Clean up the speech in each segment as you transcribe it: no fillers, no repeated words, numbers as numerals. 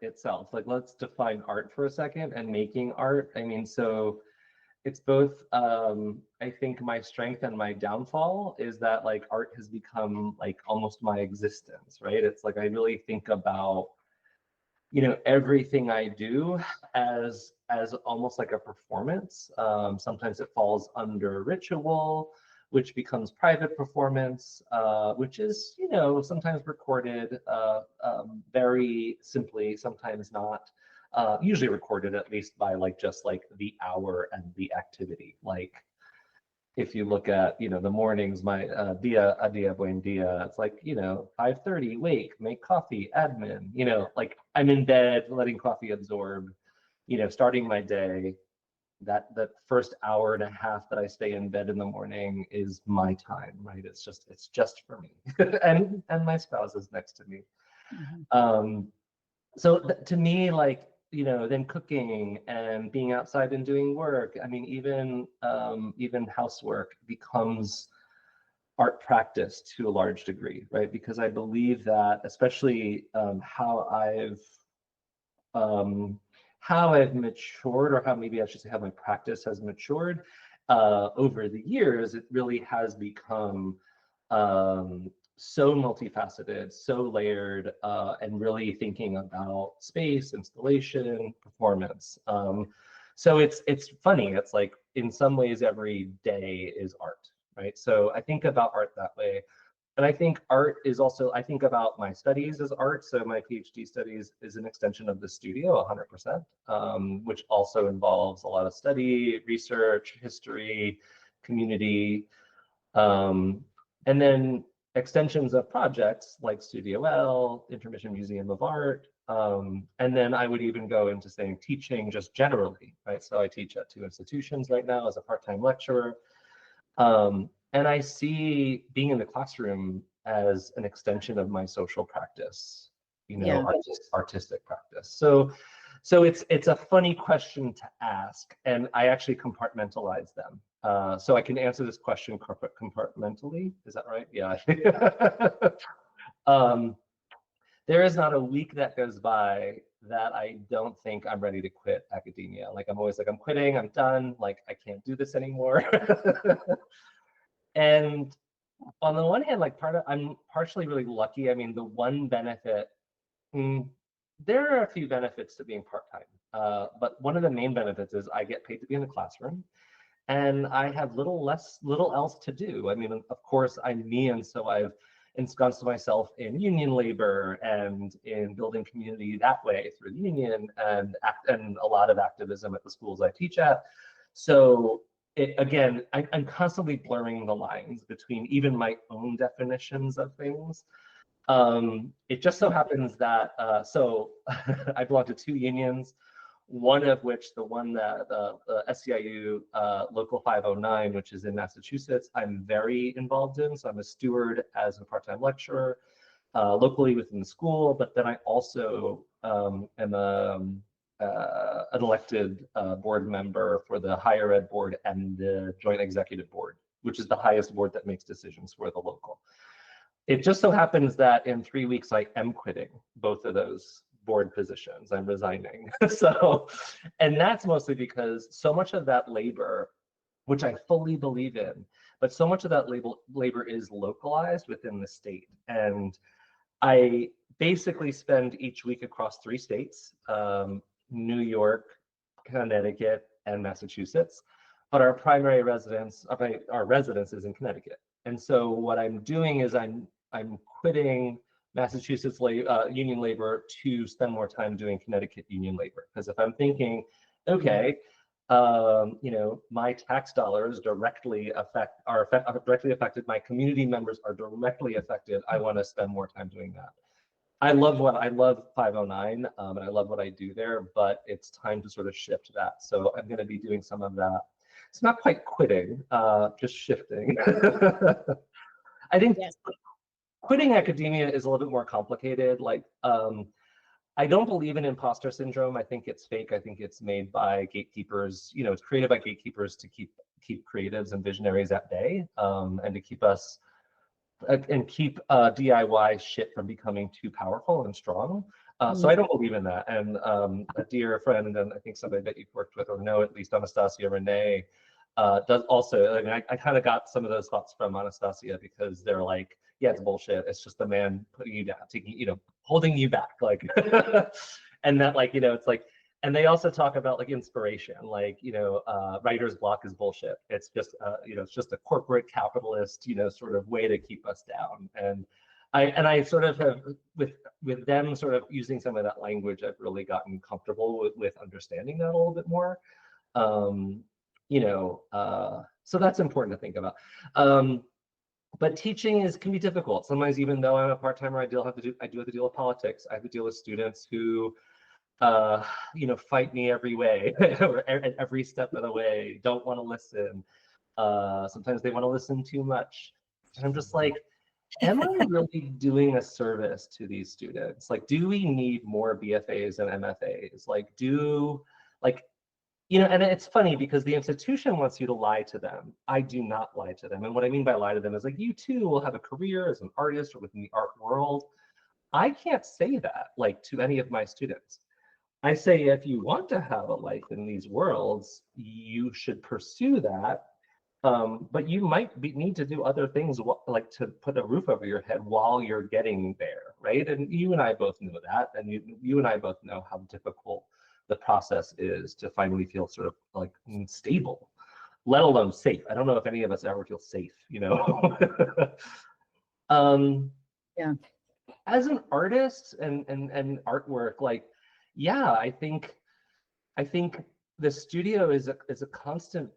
itself. Like, let's define art for a second and making art. I mean, so it's both, I think my strength and my downfall is that like art has become like almost my existence, right? It's like I really think about, you know, everything I do as almost like a performance. Sometimes it falls under ritual, which becomes private performance, which is, you know, sometimes recorded very simply, sometimes not. Usually recorded at least by like just like the hour and the activity. Like if you look at, you know, the mornings, my dia a dia buen dia, it's like, you know, 5:30, wake, make coffee, admin, you know, like I'm in bed, letting coffee absorb, you know, starting my day. That first hour and a half that I stay in bed in the morning is my time, right? It's just for me. and my spouse is next to me. Mhm. So to me, like, you know, then cooking and being outside and doing work, I mean, even housework becomes art practice to a large degree, right? Because I believe that, especially um, how I've matured, or how maybe I should say how my practice has matured over the years, it really has become so multifaceted, so layered, and really thinking about space, installation, performance. So it's funny. It's like in some ways every day is art, right? So I think about art that way. And I think art is also, I think about my studies as art. So my PhD studies is an extension of the studio 100%, which also involves a lot of study, research, history, community, and then extensions of projects like studioELL, Intermission Museum of Art, and then I would even go into saying teaching just generally, right? So I teach at 2 institutions right now as a part-time lecturer. And I see being in the classroom as an extension of my social practice, you know, Yeah. artistic practice. So it's a funny question to ask, and I actually compartmentalize them. So I can answer this question compartmentally. Is that right? Yeah. um, there is not a week that goes by that I don't think I'm ready to quit academia. Like I'm always like, I'm quitting, I'm done, like I can't do this anymore. And on the one hand, like I'm partially really lucky. I mean, the one benefit, mm, there are a few benefits to being part-time, but one of the main benefits is I get paid to be in the classroom, and I have little else to do. I mean, of course, I'm me, and so I've ensconced myself in union labor and in building community that way through the union and a lot of activism at the schools I teach at. So again, I'm constantly blurring the lines between even my own definitions of things. It just so happens that, so I belong to 2 unions, one of which, the one that the SEIU Local 509, which is in Massachusetts, I'm very involved in. So I'm a steward as a part-time lecturer locally within the school, but then I also am an elected board member for the higher ed board and the joint executive board, which is the highest board that makes decisions for the local. It just so happens that in 3 weeks, I am quitting both of those board positions. I'm resigning. So, and that's mostly because so much of that labor, which I fully believe in, but so much of that labor is localized within the state. And I basically spend each week across 3 states, New York, Connecticut, and Massachusetts. But our primary residence, our residence is in Connecticut. And so what I'm doing is I'm quitting Massachusetts union labor to spend more time doing Connecticut union labor. Because if I'm thinking, okay, you know, my tax dollars are directly affected, my community members are directly affected, I want to spend more time doing that. I love 509, and I love what I do there, but it's time to sort of shift that. So I'm going to be doing some of that. It's not quite quitting, just shifting. I think Yes. quitting academia is a little bit more complicated. Like, I don't believe in imposter syndrome. I think it's fake. I think it's made by gatekeepers. You know, it's created by gatekeepers to keep creatives and visionaries at bay, and to keep us and keep DIY shit from becoming too powerful and strong. So I don't believe in that. And a dear friend, and I think somebody that you've worked with or know at least, Anastasia Renee, does also. I mean, I kind of got some of those thoughts from Anastasia, because they're like, yeah, it's bullshit. It's just the man putting you down, taking, holding you back, like, and that, like, it's like, and they also talk about like inspiration, like, writer's block is bullshit. It's just, it's just a corporate capitalist, sort of way to keep us down. And I sort of have, with them sort of using some of that language, I've really gotten comfortable with understanding that a little bit more. So that's important to think about. But teaching can be difficult. Sometimes, even though I'm a part-timer, I do have to deal with politics. I have to deal with students who, fight me every way, or every step of the way, don't want to listen. Sometimes they want to listen too much. And I'm just like, am I really doing a service to these students? Like, do we need more BFAs and MFAs? And it's funny because the institution wants you to lie to them. I do not lie to them. And what I mean by lie to them is, like, you too will have a career as an artist or within the art world. I can't say that, like, to any of my students. I say, if you want to have a life in these worlds, you should pursue that. But you might need to do other things, like to put a roof over your head while you're getting there, right? And you and I both know that, and you and I both know how difficult the process is to finally feel sort of like stable, let alone safe. I don't know if any of us ever feel safe, Yeah. As an artist and artwork, like, yeah, I think the studio is a constant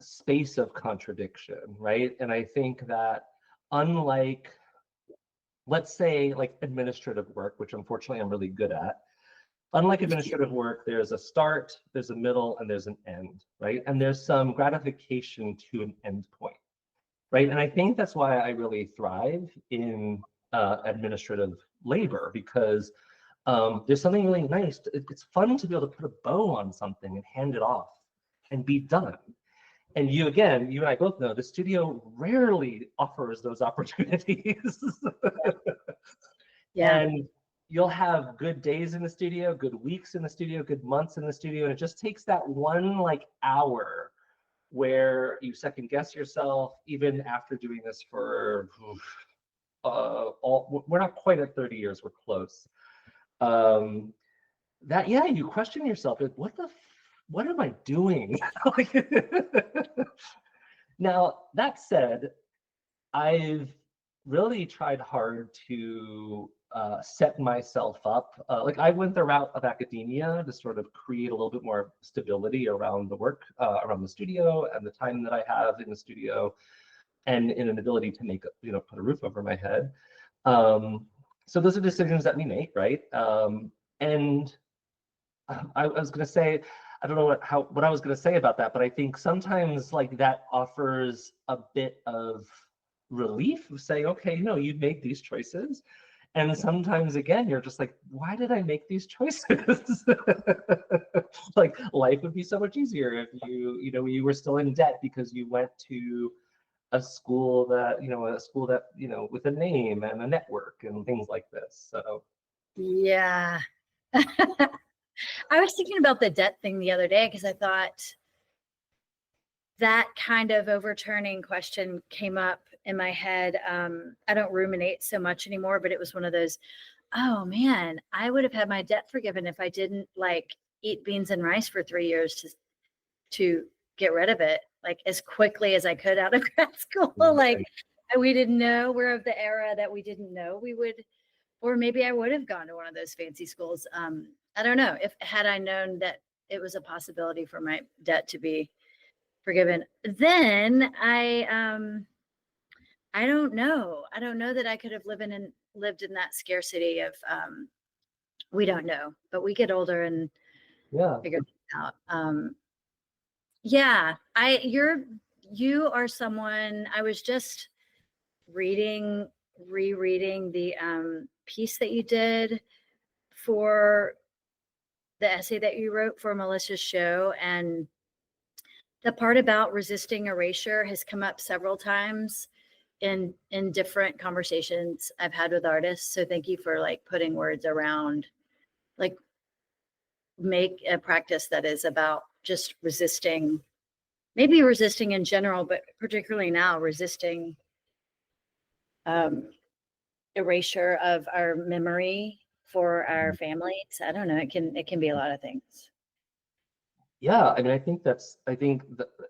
space of contradiction, right? And I think that, unlike, let's say, like administrative work, which unfortunately I'm really good at, unlike administrative work, there's a start, there's a middle, and there's an end, right? And there's some gratification to an end point, right? And I think that's why I really thrive in administrative labor, because there's something really nice. It's fun to be able to put a bow on something and hand it off and be done. And you and I both know the studio rarely offers those opportunities. Yeah. And you'll have good days in the studio, good weeks in the studio, good months in the studio. And it just takes that one, like, hour where you second guess yourself, even after doing this for, we're not quite at 30 years, we're close. You question yourself, like, what am I doing? Now, that said, I've really tried hard to set myself up. Like, I went the route of academia to sort of create a little bit more stability around the work, around the studio, and the time that I have in the studio, and in an ability to make, put a roof over my head. So those are decisions that we make, right? And I was going to say, I don't know what I was going to say about that, but I think sometimes, like, that offers a bit of relief of saying, okay, you've made these choices. And sometimes, again, you're just like, why did I make these choices? Like, life would be so much easier if you were still in debt because you went to a school that, with a name and a network and things like this. So yeah. I was thinking about the debt thing the other day, because I thought that kind of overturning question came up in my head. I don't ruminate so much anymore, but it was one of those, oh man, I would have had my debt forgiven if I didn't, like, eat beans and rice for 3 years to get rid of it, like, as quickly as I could out of grad school. Like, we didn't know, we're of the era that we didn't know we would, or maybe I would have gone to one of those fancy schools. I don't know, had I known that it was a possibility for my debt to be forgiven. Then I don't know. I don't know that I could have lived in that scarcity of, we don't know, but we get older and figure it out. You are someone, I was just rereading the piece that you did for the essay that you wrote for Melissa's show, and the part about resisting erasure has come up several times in different conversations I've had with artists. So thank you for, like, putting words around like make a practice that is about just resisting, maybe resisting in general, but particularly now resisting erasure of our memory for our families. I don't know. It can be a lot of things. Yeah, I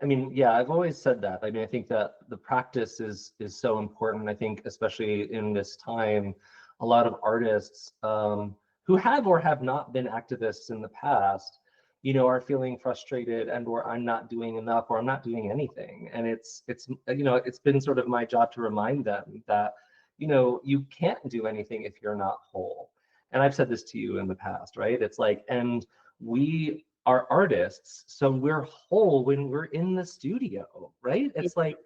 mean, yeah, I've always said that. I mean, I think that the practice is so important. I think especially in this time, a lot of artists who have or have not been activists in the past, you know, are feeling frustrated and or I'm not doing enough or I'm not doing anything. And it's you know, it's been sort of my job to remind them that, you know, you can't do anything if you're not whole. And I've said this to you in the past, right? It's like, and we are artists, so we're whole when we're in the studio, right? It's like,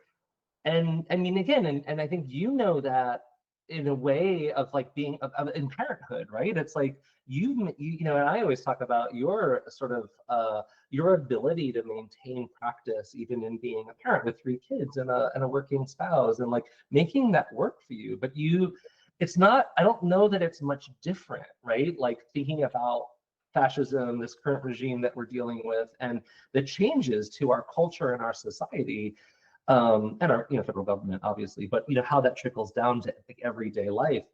and I mean, again, and I think you know that in a way of like being in parenthood, right? It's like you know, and I always talk about your sort of your ability to maintain practice even in being a parent with 3 kids and a working spouse and like making that work for you. But it's not, I don't know that it's much different, right? Like thinking about fascism, this current regime that we're dealing with, and the changes to our culture and our society, and our, you know, federal government, obviously, but you know how that trickles down to like everyday life.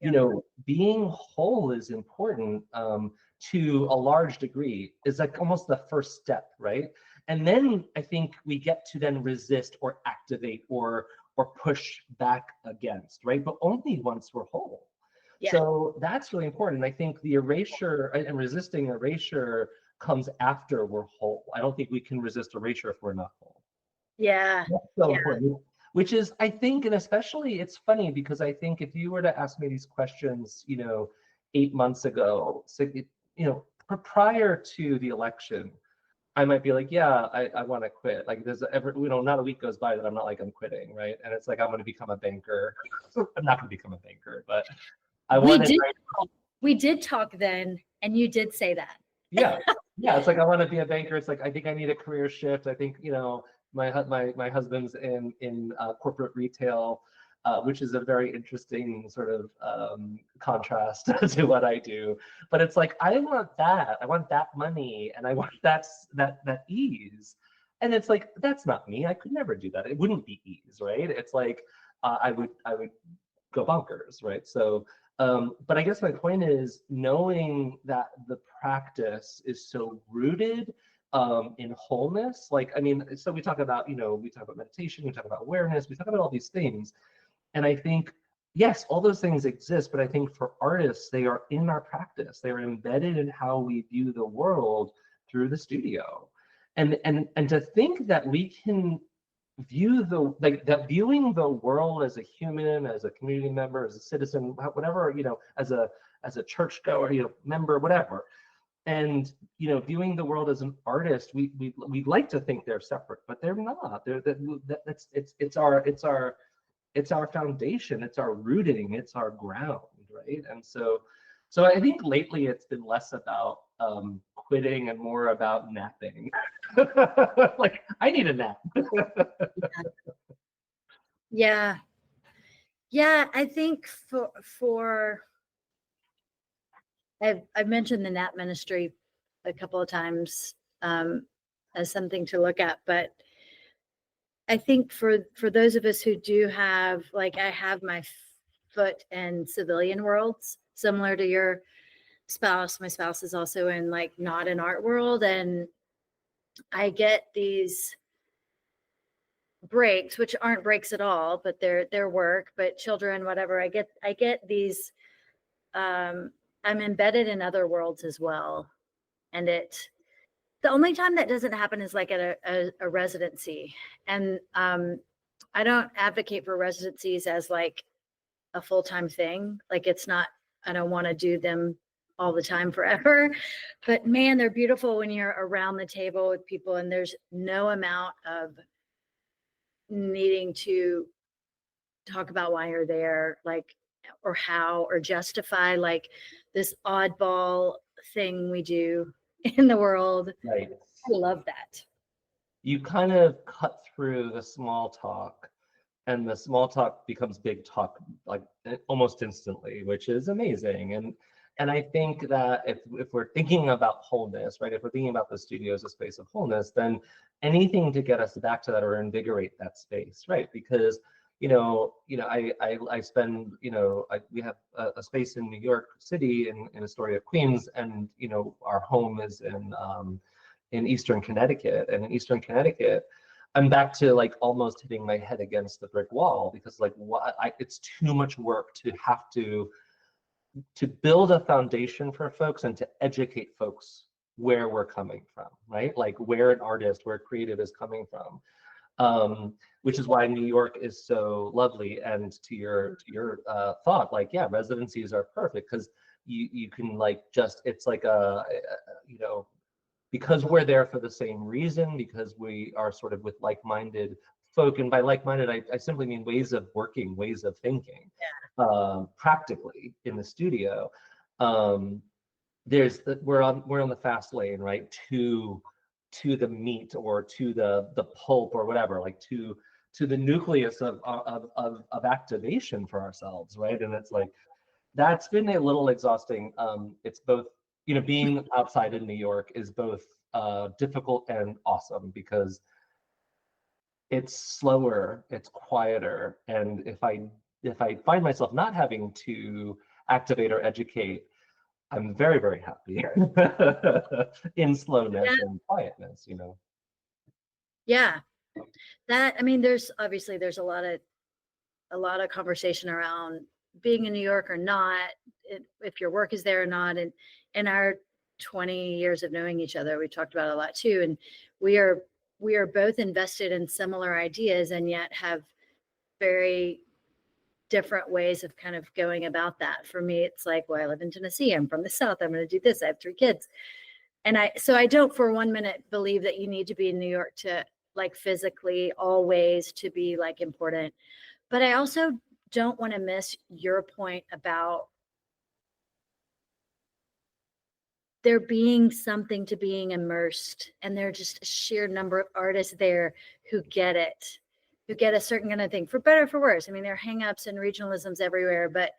You know, being whole is important to a large degree. Is like almost the first step, right? And then I think we get to then resist or activate or push back against, right? But only once we're whole. Yeah. So that's really important. I think the erasure and resisting erasure comes after we're whole. I don't think we can resist erasure if we're not whole. Yeah. That's so Yeah. important. Which is, I think, and especially it's funny because I think if you were to ask me these questions, you know, 8 months ago, you know, prior to the election, I might be like, yeah, I want to quit. Like there's you know, not a week goes by that I'm not like, I'm quitting, right? And it's like, I'm going to become a banker. I'm not going to become a banker, but I wanted. We did talk then, and you did say that. Yeah, yeah. It's like I want to be a banker. It's like I think I need a career shift. I think, you know, my husband's in corporate retail, which is a very interesting sort of contrast to what I do. But it's like I want that. I want that money, and I want that ease. And it's like that's not me. I could never do that. It wouldn't be ease, right? It's like I would go bonkers, right? So. But I guess my point is knowing that the practice is so rooted in wholeness. Like, I mean, so we talk about, you know, we talk about meditation, we talk about awareness, we talk about all these things. And I think, yes, all those things exist, but I think for artists, they are in our practice. They are embedded in how we view the world through the studio. And to think that we can view that viewing the world as a human, as a community member, as a citizen, whatever, you know, as a churchgoer, you know, member, whatever, and you know, viewing the world as an artist, we like to think they're separate, but they're not. It's our foundation, it's our rooting, it's our ground, right? And so I think lately it's been less about quitting and more about napping. Like I need a nap. Yeah. Yeah, I think for I've mentioned the nap ministry a couple of times as something to look at, but I think for those of us who do have, like, I have my foot in civilian worlds, similar to your spouse. My spouse is also in like not an art world, and I get these breaks, which aren't breaks at all, but they're work, but children, whatever. I get these. I'm embedded in other worlds as well, and the only time that doesn't happen is like at a residency, and I don't advocate for residencies as like a full-time thing. Like it's not. I don't want to do them all the time forever, but man, they're beautiful when you're around the table with people, and there's no amount of needing to talk about why you're there, like, or how, or justify like this oddball thing we do in the world. Right. I love that. You kind of cut through the small talk, and the small talk becomes big talk like almost instantly, which is amazing. And I think that if we're thinking about wholeness, right, if we're thinking about the studio as a space of wholeness, then anything to get us back to that or invigorate that space, right? Because I spend, we have a space in New York City in Astoria, Queens, and our home is in Eastern Connecticut, and in Eastern Connecticut, I'm back to like almost hitting my head against the brick wall because like it's too much work to have to build a foundation for folks and to educate folks where we're coming from, right? Like where an artist, where creative is coming from, which is why New York is so lovely. And to your thought, like, yeah, residencies are perfect because you can like it's like because we're there for the same reason, because we are sort of with like-minded folk, and by like-minded, I simply mean ways of working, ways of thinking, practically in the studio. We're on the fast lane, right, to the meat or to the pulp or whatever, like to the nucleus of activation for ourselves, right? And it's like that's been a little exhausting. It's both, being outside in New York is both difficult and awesome because it's slower, it's quieter, and if I find myself not having to activate or educate, I'm very, very happy in slowness and quietness, Yeah, I mean, there's a lot of conversation around being in New York or not, if your work is there or not. And in our 20 years of knowing each other, we talked about it a lot too. And we are both invested in similar ideas and yet have very different ways of kind of going about that. For me, it's like, well, I live in Tennessee. I'm from the South. I'm going to do this. I have 3 kids. And so I don't for 1 minute believe that you need to be in New York to like physically always to be like important. But I also don't want to miss your point about there being something to being immersed, and there are just a sheer number of artists there who get it, who get a certain kind of thing, for better or for worse. I mean, there are hangups and regionalisms everywhere, but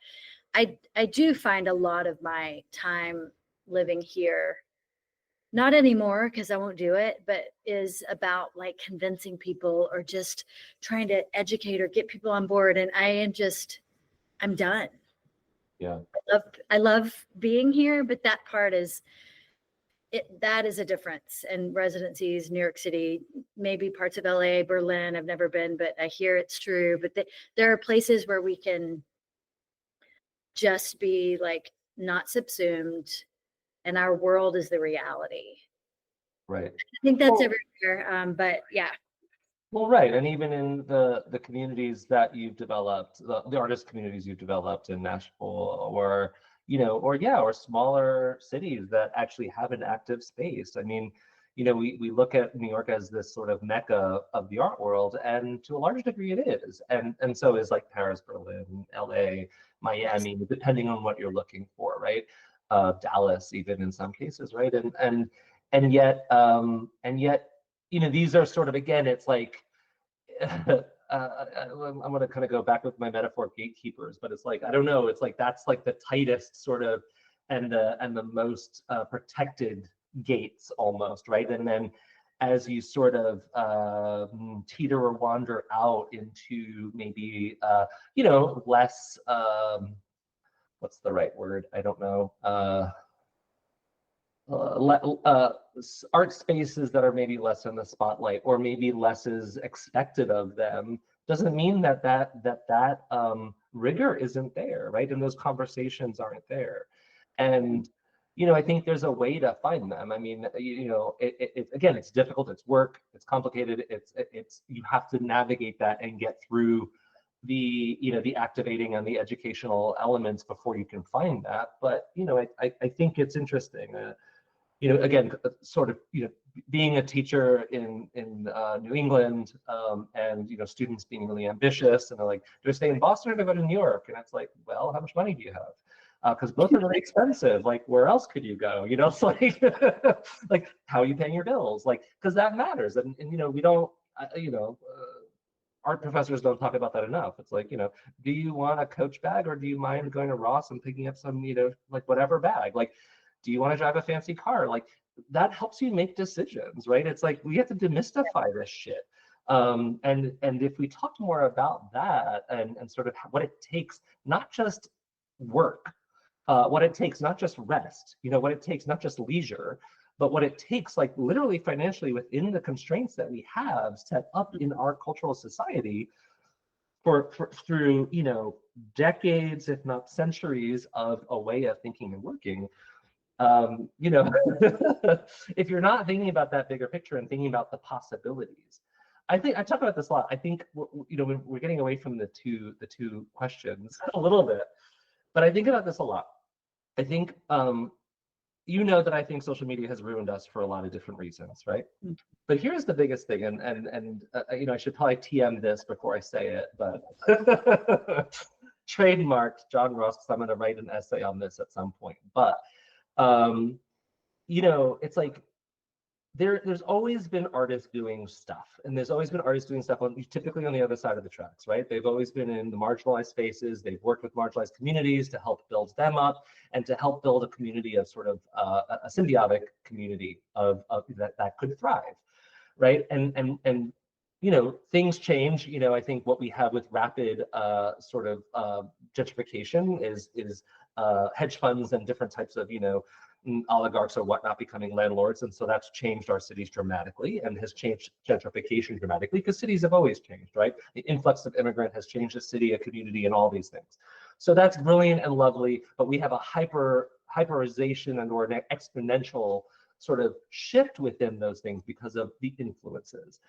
I do find a lot of my time living here, not anymore because I won't do it, but is about like convincing people or just trying to educate or get people on board. And I'm done. Yeah. I love being here, but that part is that is a difference. And residencies, New York City, maybe parts of LA, Berlin, I've never been, but I hear it's true. But there are places where we can just be like not subsumed, and our world is the reality. Right. I think that's everywhere. But yeah. Well, right. And even in the communities that you've developed, the artist communities you've developed in Nashville or smaller cities that actually have an active space. I mean, we look at New York as this sort of mecca of the art world, and to a large degree it is. And so is like Paris, Berlin, LA, Miami, depending on what you're looking for, right? Dallas, even in some cases, right? And yet, these are sort of, again, it's like, I'm going to kind of go back with my metaphor, gatekeepers, but it's like, I don't know, it's like, that's like the tightest sort of, and the most protected gates almost, right? And then as you sort of teeter or wander out into maybe, less, what's the right word? I don't know. Art spaces that are maybe less in the spotlight, or maybe less is expected of them, doesn't mean that rigor isn't there, right? And those conversations aren't there. And I think there's a way to find them. I mean, again, it's difficult, it's work, it's complicated, it's you have to navigate that and get through the activating and the educational elements before you can find that. But I think it's interesting. Again, sort of, being a teacher in New England, and students being really ambitious, and they're like, do I stay in Boston or do I go to New York? And it's like, well, how much money do you have? Because both are really expensive. Like, where else could you go? It's like, like, how are you paying your bills? Like, because that matters. And we don't, art professors don't talk about that enough. It's like, do you want a Coach bag or do you mind going to Ross and picking up some, like whatever bag? Like, do you want to drive a fancy car? Like, that helps you make decisions, right? It's like, we have to demystify this shit. And if we talk more about that and sort of what it takes, not just work, what it takes, not just rest, what it takes, not just leisure, but what it takes, like literally financially within the constraints that we have set up in our cultural society through, decades, if not centuries of a way of thinking and working. If you're not thinking about that bigger picture and thinking about the possibilities, I think I talk about this a lot. I think we're getting away from the two questions a little bit, but I think about this a lot. I think that I think social media has ruined us for a lot of different reasons, right? Mm-hmm. But here's the biggest thing, and I should probably TM this before I say it, but trademarked John Ross, because I'm going to write an essay on this at some point. But it's like there's always been artists doing stuff, and there's always been artists doing stuff typically on the other side of the tracks, right? They've always been in the marginalized spaces. They've worked with marginalized communities to help build them up and to help build a community of sort of a symbiotic community of that could thrive, right? And things change. I think what we have with rapid sort of gentrification is hedge funds and different types of oligarchs or whatnot becoming landlords, and so that's changed our cities dramatically and has changed gentrification dramatically, because cities have always changed, right? The influx of immigrant has changed a city, a community, and all these things. So that's brilliant and lovely, but we have a hyperization and or an exponential sort of shift within those things because of the influences.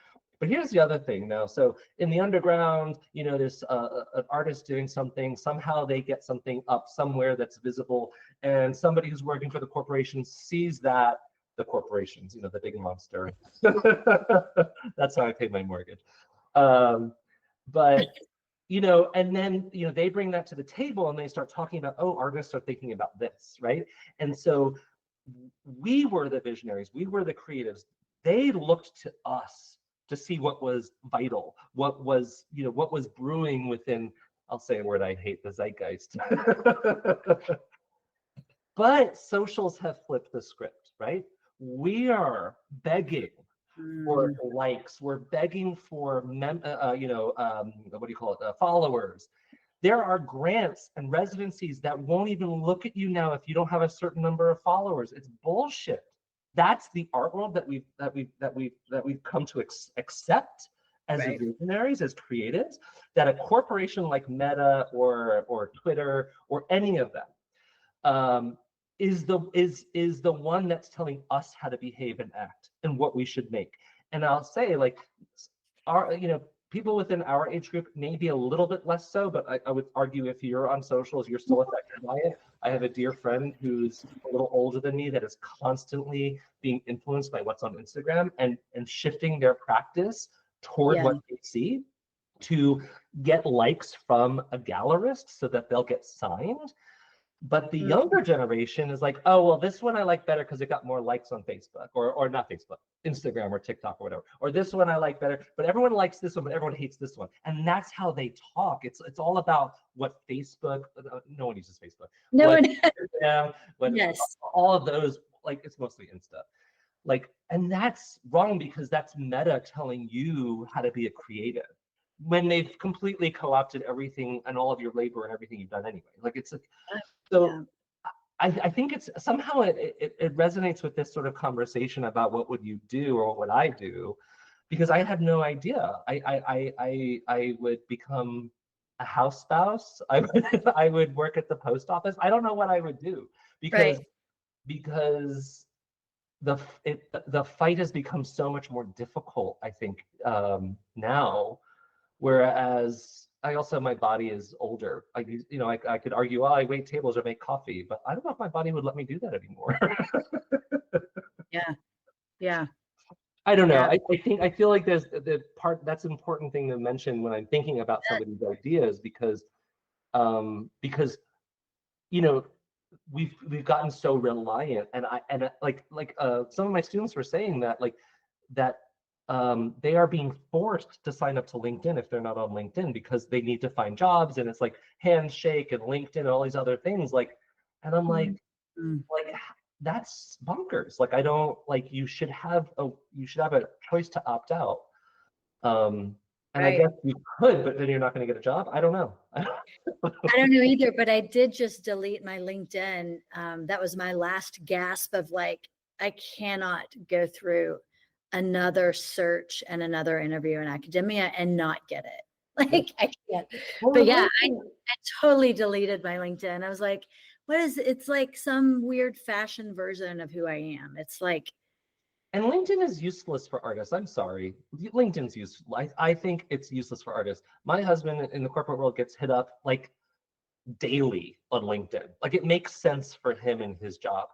But here's the other thing now. So in the underground, there's an artist doing something. Somehow they get something up somewhere that's visible, and somebody who's working for the corporation sees that. The corporations, the big monster. That's how I pay my mortgage. But and then they bring that to the table and they start talking about, oh, artists are thinking about this, right? And so we were the visionaries. We were the creatives. They looked to us to see what was vital, what was brewing within, I'll say a word I hate, the zeitgeist. But socials have flipped the script, right? We are begging for likes. We're begging for, followers. There are grants and residencies that won't even look at you now if you don't have a certain number of followers. It's bullshit. That's the art world that we've come to accept as right. Visionaries, as creatives. That a corporation like Meta or Twitter or any of them is the one that's telling us how to behave and act and what we should make. And I'll say, like, people within our age group may be a little bit less so, but I would argue if you're on socials, you're still affected by it. I have a dear friend who's a little older than me that is constantly being influenced by what's on Instagram and shifting their practice toward what they see to get likes from a gallerist so that they'll get signed. But the younger generation is like, oh, well, this one I like better because it got more likes on Facebook or not Facebook, Instagram or TikTok or whatever. Or this one I like better, but everyone likes this one, but everyone hates this one. And that's how they talk. It's all about what Facebook, no one uses Facebook. No one. Yes. All of those, like, it's mostly Insta. Like, and that's wrong because that's Meta telling you how to be a creative when they've completely co-opted everything and all of your labor and everything you've done anyway. Like, it's like, so I think it's somehow it resonates with this sort of conversation about what would you do or what would I do, because I had no idea. I would become a house spouse. I would work at the post office. I don't know what I would do because the fight has become so much more difficult, I think, now, whereas I also, my body is older. I could argue, well, I wait tables or make coffee, but I don't know if my body would let me do that anymore. Yeah. I don't know. Yeah. I feel like there's that's an important thing to mention when I'm thinking about some of these ideas, because we've gotten so reliant, and some of my students were saying that, like, that they are being forced to sign up to LinkedIn if they're not on LinkedIn because they need to find jobs, and it's like handshake and LinkedIn and all these other things. Like, and I'm like, Mm. that's bonkers. Like, I don't like, you should have a choice to opt out. And I Right. guess you could, but then you're not going to get a job. I don't know. I don't know either, but I did just delete my LinkedIn. That was my last gasp of like, I cannot go through another search and another interview in academia and not get it. Like, I can't. Well, But yeah, I totally deleted my LinkedIn. I was like, what is it? It's like some weird fashion version of who I am. It's like, and LinkedIn is useless for artists. I'm sorry. LinkedIn's useful. I think it's useless for artists. My husband in the corporate world gets hit up like daily on LinkedIn. Like, it makes sense for him in his job.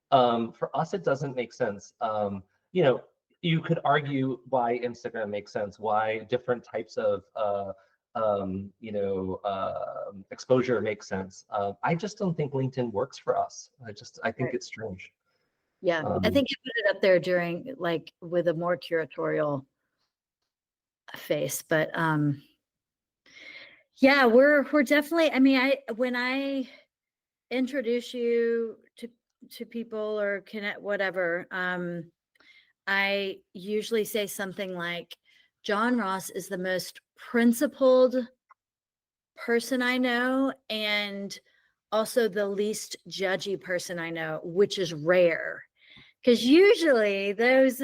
For us, it doesn't make sense. You know, you could argue why Instagram makes sense, why different types of exposure makes sense. I just don't think LinkedIn works for us. I think it's strange. yeah, I think I put it up there during like with a more curatorial face, but yeah, we're definitely, I mean, when I introduce you to people or connect whatever, I usually say something like, John Ross is the most principled person I know, and also the least judgy person I know, which is rare. Because usually those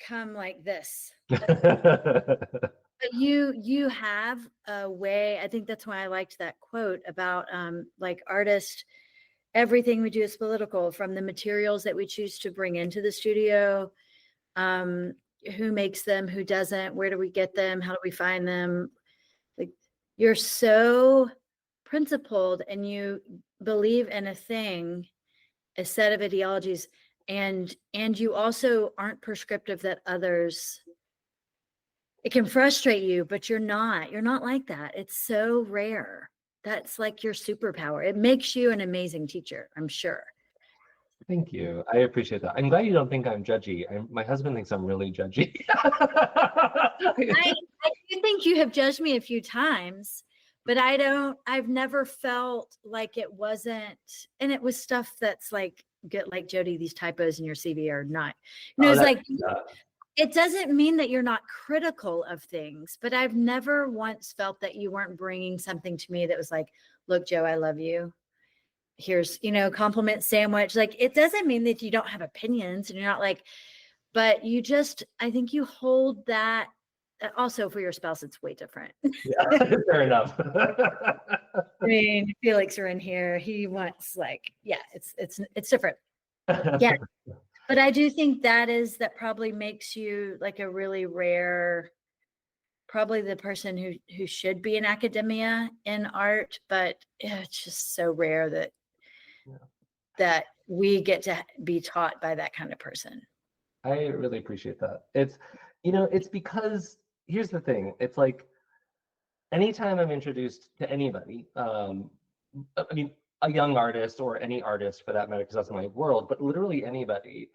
come like this. But you have a way. I think that's why I liked that quote about like artists. Everything we do is political, from the materials that we choose to bring into the studio, who makes them, who doesn't, where do we get them, how do we find them. Like, you're so principled and you believe in a thing, a set of ideologies, and you also aren't prescriptive that others, it can frustrate you, but you're not like that. It's so rare. That's like your superpower. It makes you an amazing teacher, I'm sure. Thank you. I appreciate that. I'm glad you don't think I'm judgy. My husband thinks I'm really judgy. I do think you have judged me a few times, but I've never felt like it wasn't, and it was stuff that's like good, like, Jody, these typos in your CV are not, it's like, it doesn't mean that you're not critical of things, but I've never once felt that you weren't bringing something to me that was like, look, Joe, I love you. Here's, compliment sandwich. Like, it doesn't mean that you don't have opinions and you're not like, but you just, I think you hold that. Also, for your spouse, it's way different. Yeah, fair enough. I mean, Felix are in here. He wants, like, yeah, it's different. Yeah. But I do think that probably makes you like a really rare, probably the person who should be in academia in art, but it's just so rare that we get to be taught by that kind of person. I really appreciate that. It's because here's the thing. It's like, anytime I'm introduced to anybody, I mean, a young artist or any artist for that matter, because that's my world, but literally anybody,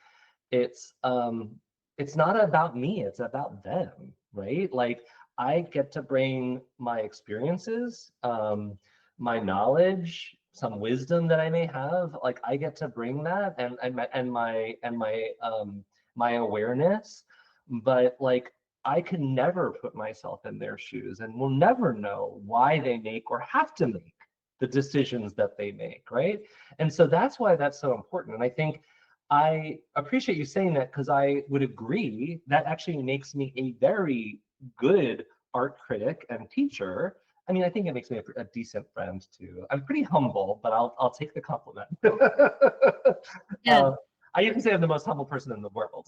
it's not about me, it's about them, right? Like, I get to bring my experiences, my knowledge, some wisdom that I may have. Like, I get to bring that, and my awareness, but like, I can never put myself in their shoes and will never know why they make or have to make the decisions that they make, right? And so that's why that's so important. And I think I appreciate you saying that, because I would agree that actually makes me a very good art critic and teacher. I mean, I think it makes me a decent friend too. I'm pretty humble, but I'll take the compliment. Yeah. I even say I'm the most humble person in the world.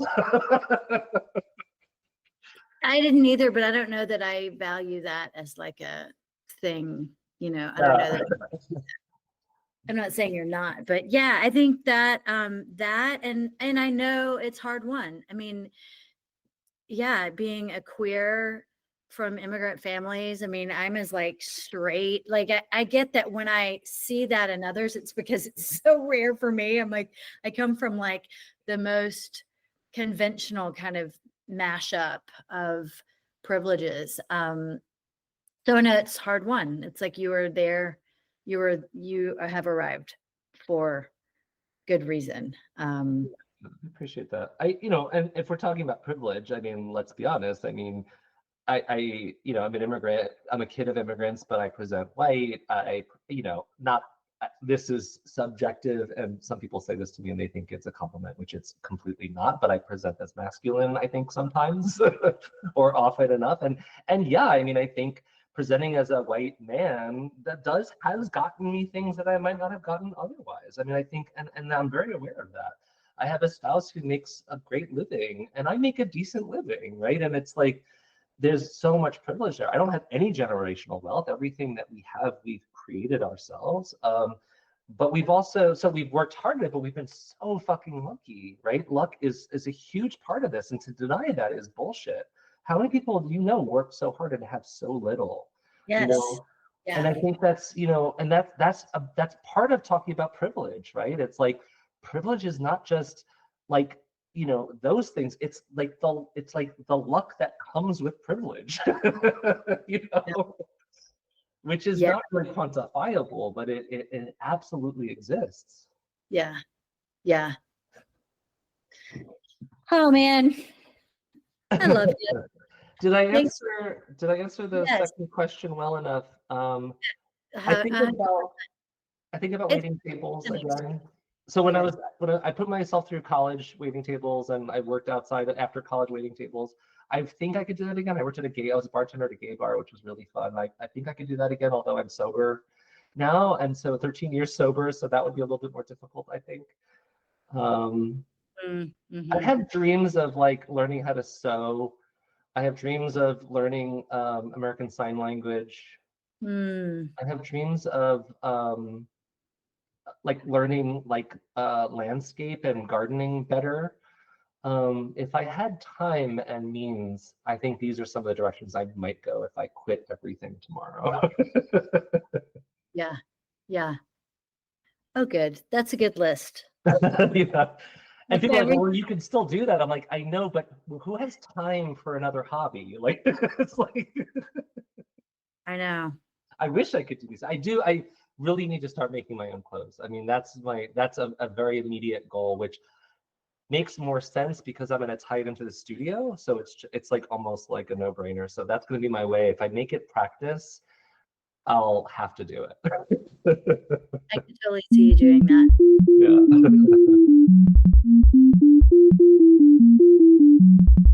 I didn't either, but I don't know that I value that as like a thing, I don't know that. I'm not saying you're not, but yeah, I think that that and I know it's hard won. I mean, yeah, being a queer from immigrant families, I mean, I'm as like straight, like I get that when I see that in others, it's because it's so rare for me. I'm like, I come from like the most conventional kind of mashup of privileges. So I know it's hard won. It's like you were there, you have arrived for good reason. I appreciate that. And if we're talking about privilege, I mean, let's be honest. I mean, I'm an immigrant. I'm a kid of immigrants, but I present white. This is subjective, and some people say this to me and they think it's a compliment, which it's completely not. But I present as masculine, I think sometimes, or often enough. And yeah, I mean, I think presenting as a white man has gotten me things that I might not have gotten otherwise. I mean, I think, and I'm very aware of that. I have a spouse who makes a great living, and I make a decent living, right? And it's like, there's so much privilege there. I don't have any generational wealth. Everything that we have, we've created ourselves. But we've worked hard at it, but we've been so fucking lucky, right? Luck is a huge part of this, and to deny that is bullshit. How many people do you know work so hard and have so little? Yes. Yeah. And I think that's, and that's part of talking about privilege, right? It's like, privilege is not just like, those things. It's like the luck that comes with privilege, which is not really quantifiable, but it absolutely exists. Yeah. Yeah. Oh man, I love you. Did I answer the second question well enough? I think about waiting tables again. So when I put myself through college waiting tables, and I worked outside after college waiting tables, I think I could do that again. I was a bartender at a gay bar, which was really fun. I think I could do that again, although I'm sober now, and so 13 years sober, so that would be a little bit more difficult, I think. I have dreams of like learning how to sew. I have dreams of learning American Sign Language. I have dreams of like learning like landscape and gardening better. If I had time and means, I think these are some of the directions I might go if I quit everything tomorrow. Yeah. Oh, good. That's a good list. Yeah. And people are like, well, you can still do that. I'm like, I know, but who has time for another hobby? Like, it's like, I know. I wish I could do this. I do. I really need to start making my own clothes. I mean, that's a very immediate goal, which makes more sense because I'm going to tie it into the studio. So it's like almost like a no-brainer. So that's going to be my way. If I make it practice, I'll have to do it. I can totally see you doing that. Yeah.